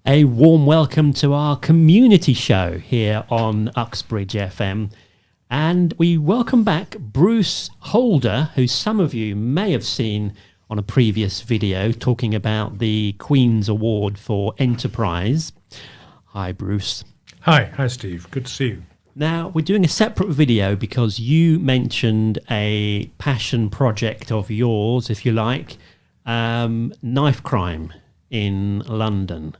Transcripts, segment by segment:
A warm welcome to our community show here on Uxbridge FM. And we welcome back Bruce Houlder, who some of you may have seen on a previous video talking about the Queen's Award for Enterprise. Hi, Bruce. Hi, Steve. Good to see you. Now, we're doing a separate video because you mentioned a passion project of yours, if you like, knife crime in London.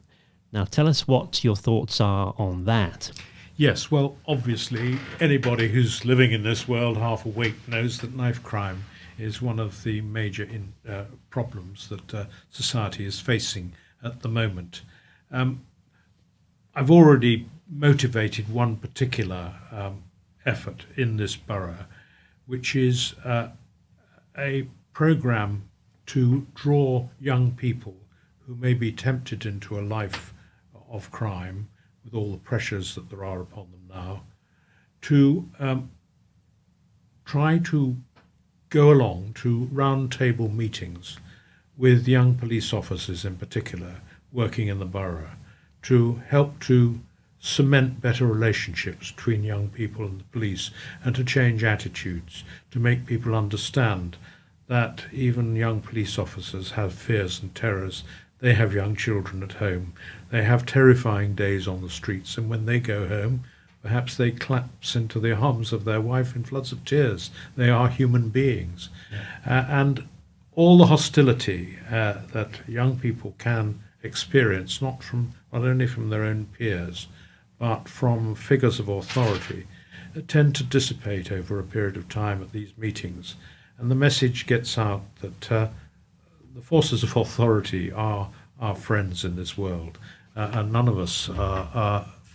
Now, tell us what your thoughts are on that. Yes, well, obviously, anybody who's living in this world half awake knows that knife crime is one of the major problems that society is facing at the moment. I've already motivated one particular effort in this borough, which is a programme to draw young people who may be tempted into a life of crime with all the pressures that there are upon them now, to try to go along to round table meetings with young police officers in particular working in the borough to help to cement better relationships between young people and the police and to change attitudes, to make people understand that even young police officers have fears and terrors. They have young children at home. They have terrifying days on the streets, and when they go home, perhaps they collapse into the arms of their wife in floods of tears. They are human beings. And all the hostility that young people can experience, not only from their own peers, but from figures of authority, tend to dissipate over a period of time at these meetings. And the message gets out that the forces of authority are our friends in this world, and none of us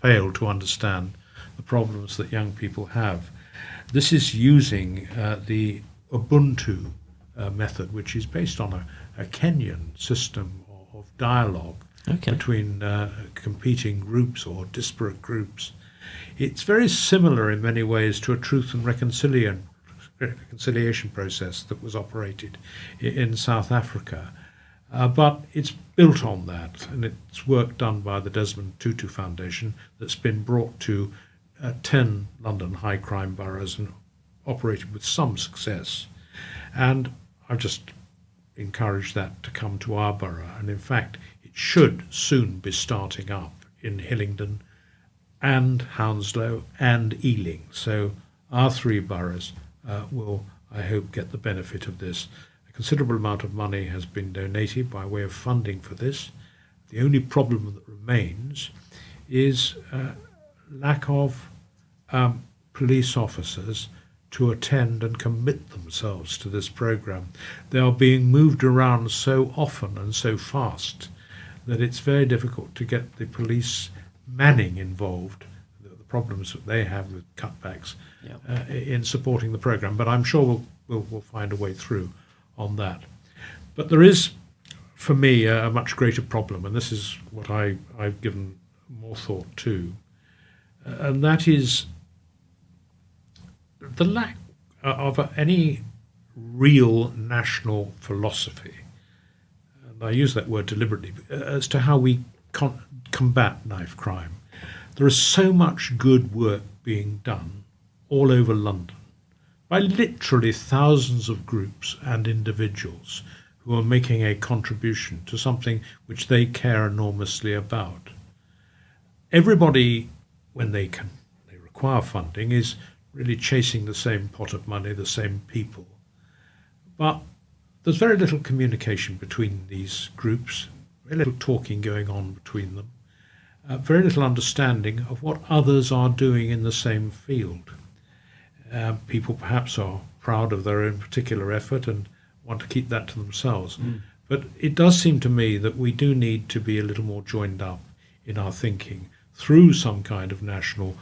fail to understand the problems that young people have. This is using the Ubuntu method, which is based on a Kenyan system of dialogue between competing groups or disparate groups. It's very similar in many ways to a truth and reconciliation process that was operated in South Africa. But it's built on that, and it's work done by the Desmond Tutu Foundation that's been brought to 10 London high crime boroughs and operated with some success. And I've just encouraged that to come to our borough, and in fact it should soon be starting up in Hillingdon and Hounslow and Ealing. So our three boroughs will, I hope, get the benefit of this. A considerable amount of money has been donated by way of funding for this. The only problem that remains is lack of police officers to attend and commit themselves to this programme. They are being moved around so often and so fast that it's very difficult to get the police manning involved, the problems that they have with cutbacks in supporting the programme. But I'm sure we'll find a way through on that. But there is, for me, a much greater problem, and this is what I've given more thought to, and that is the lack of any real national philosophy, and I use that word deliberately, as to how we combat knife crime. There is so much good work being done all over London by literally thousands of groups and individuals who are making a contribution to something which they care enormously about. Everybody, when they require funding, is really chasing the same pot of money, the same people. But there's very little communication between these groups, very little talking going on between them, very little understanding of what others are doing in the same field. People perhaps are proud of their own particular effort and want to keep that to themselves. But it does seem to me that we do need to be a little more joined up in our thinking through some kind of national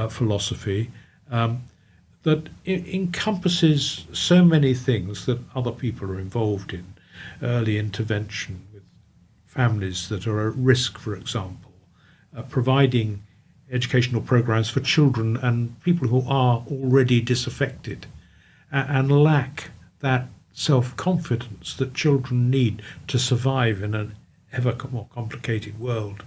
philosophy that encompasses so many things that other people are involved in. Early intervention with families that are at risk, for example, providing educational programs for children and people who are already disaffected and lack that self-confidence that children need to survive in an ever more complicated world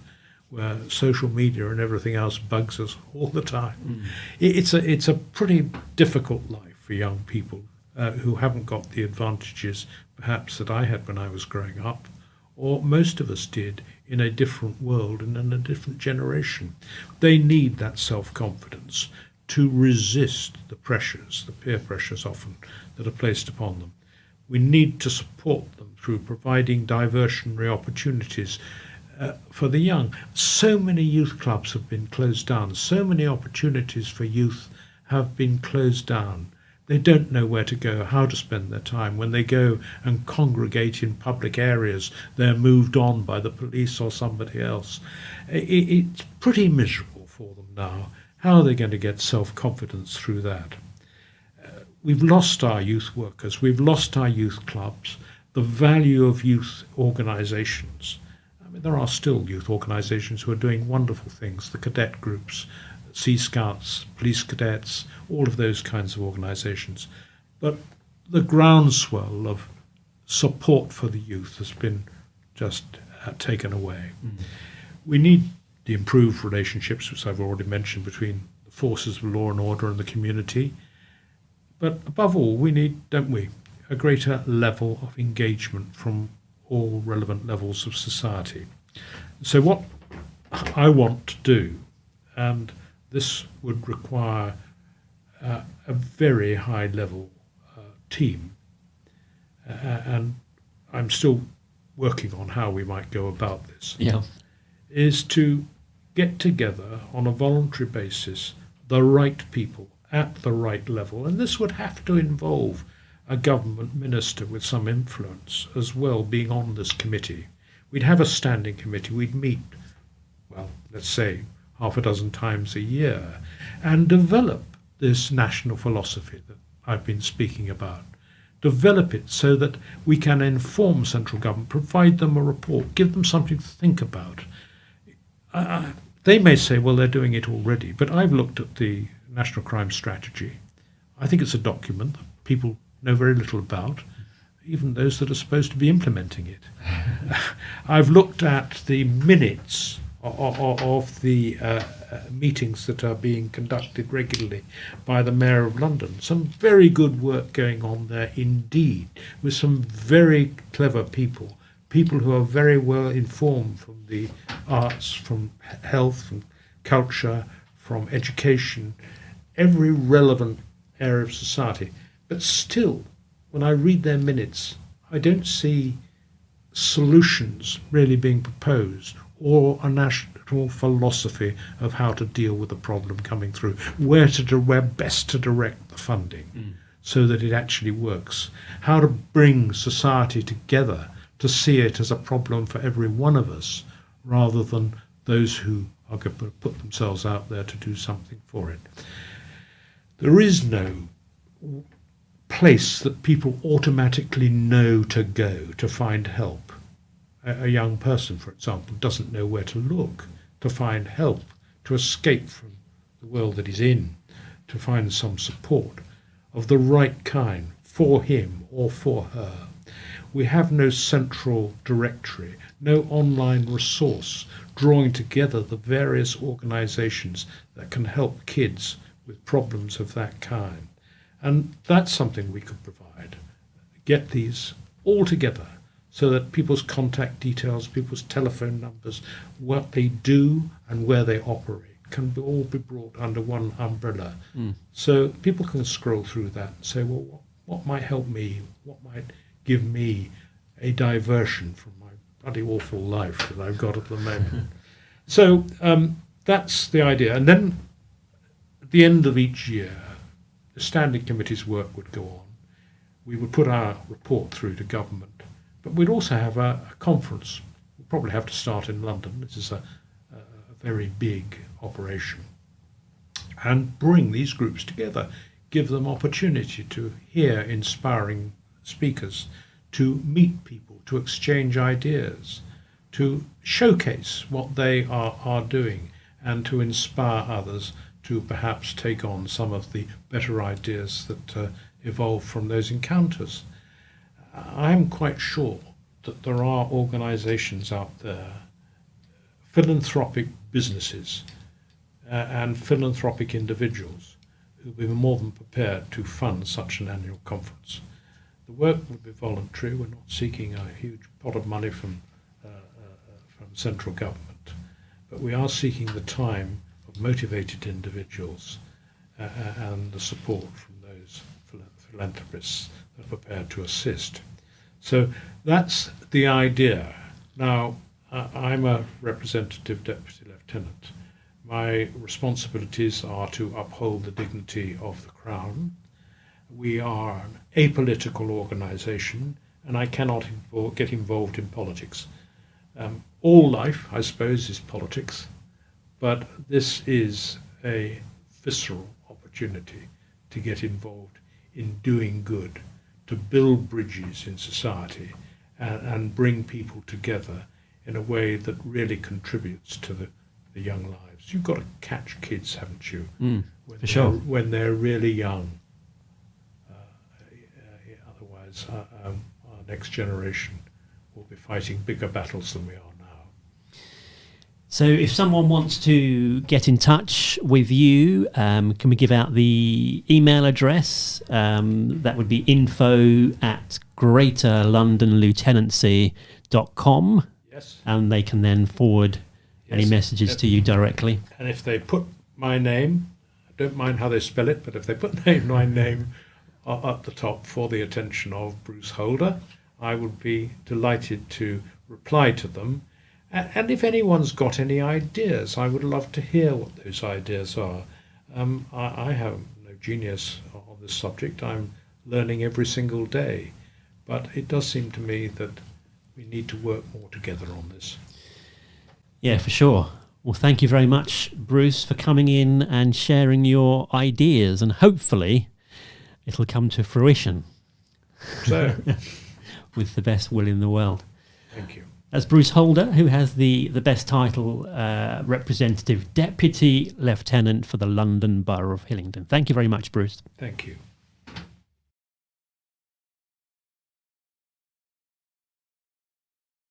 where social media and everything else bugs us all the time. It's a pretty difficult life for young people who haven't got the advantages perhaps that I had when I was growing up, or most of us did in a different world and in a different generation. They need that self-confidence to resist the pressures, the peer pressures often, that are placed upon them. We need to support them through providing diversionary opportunities for the young. So many youth clubs have been closed down. So many opportunities for youth have been closed down. They don't know where to go, how to spend their time. When they go and congregate in public areas, they're moved on by the police or somebody else. It's pretty miserable for them now. How are they going to get self-confidence through that? We've lost our youth workers. We've lost our youth clubs. The value of youth organisations. I mean, there are still youth organisations who are doing wonderful things. The cadet groups, Sea Scouts, police cadets, all of those kinds of organisations. But the groundswell of support for the youth has been just taken away. We need the improved relationships, which I've already mentioned, between the forces of law and order and the community. But above all, we need, don't we, a greater level of engagement from all relevant levels of society. So what I want to do, and this would require a very high level team, and I'm still working on how we might go about this, is to get together on a voluntary basis the right people at the right level. And this would have to involve a government minister with some influence as well being on this committee. We'd have a standing committee. We'd meet, well, let's say half a dozen times a year and develop this national philosophy that I've been speaking about. Develop it so that we can inform central government, provide them a report, give them something to think about. They may say, well, they're doing it already, but I've looked at the National Crime Strategy. I think it's a document that people know very little about, even those that are supposed to be implementing it. I've looked at the minutes of the meetings that are being conducted regularly by the Mayor of London. Some very good work going on there indeed, with some very clever people who are very well informed from the arts, from health, from culture, from education, every relevant area of society. But still, when I read their minutes, I don't see solutions really being proposed or a national philosophy of how to deal with the problem coming through, where best to direct the funding so that it actually works, how to bring society together to see it as a problem for every one of us rather than those who are going to put themselves out there to do something for it. There is no place that people automatically know to go to find help. A young person, for example, doesn't know where to look to find help, to escape from the world that he's in, to find some support of the right kind for him or for her. We have no central directory, no online resource drawing together the various organisations that can help kids with problems of that kind. And that's something we could provide. Get these all together so that people's contact details, people's telephone numbers, what they do and where they operate can all be brought under one umbrella. So people can scroll through that and say, well, what might help me? What might give me a diversion from my bloody awful life that I've got at the moment? So that's the idea. And then at the end of each year, the standing committee's work would go on. We would put our report through to government, but we'd also have a conference. We'll probably have to start in London. This is a very big operation. And bring these groups together, give them opportunity to hear inspiring speakers, to meet people, to exchange ideas, to showcase what they are doing, and to inspire others to perhaps take on some of the better ideas that evolve from those encounters. I'm quite sure that there are organisations out there philanthropic businesses and philanthropic individuals who will be more than prepared to fund such an annual conference. The work will be voluntary. We're not seeking a huge pot of money from central government, but we are seeking the time of motivated individuals and the support from those philanthropists that are prepared to assist. So that's the idea. Now, I'm a representative deputy lieutenant. My responsibilities are to uphold the dignity of the Crown. We are an apolitical organisation, and I cannot get involved in politics. All life, I suppose, is politics, but this is a visceral opportunity to get involved in doing good, to build bridges in society and bring people together in a way that really contributes to the young lives. You've got to catch kids, haven't you? For sure. When they're really young. Otherwise, our next generation will be fighting bigger battles than we are now. So if someone wants to get in touch with you, can we give out the email address? That would be info@greaterlondonlieutenancy.com. Yes. And they can then forward any messages to you directly. And if they put my name, I don't mind how they spell it, but if they put my name at the top for the attention of Bruce Houlder, I would be delighted to reply to them. And if anyone's got any ideas, I would love to hear what those ideas are. I have no genius on this subject. I'm learning every single day. But it does seem to me that we need to work more together on this. Yeah, for sure. Well, thank you very much, Bruce, for coming in and sharing your ideas, and hopefully it'll come to fruition. So, with the best will in the world. Thank you. That's Bruce Houlder, who has the best title, Representative Deputy Lieutenant for the London Borough of Hillingdon. Thank you very much, Bruce. Thank you.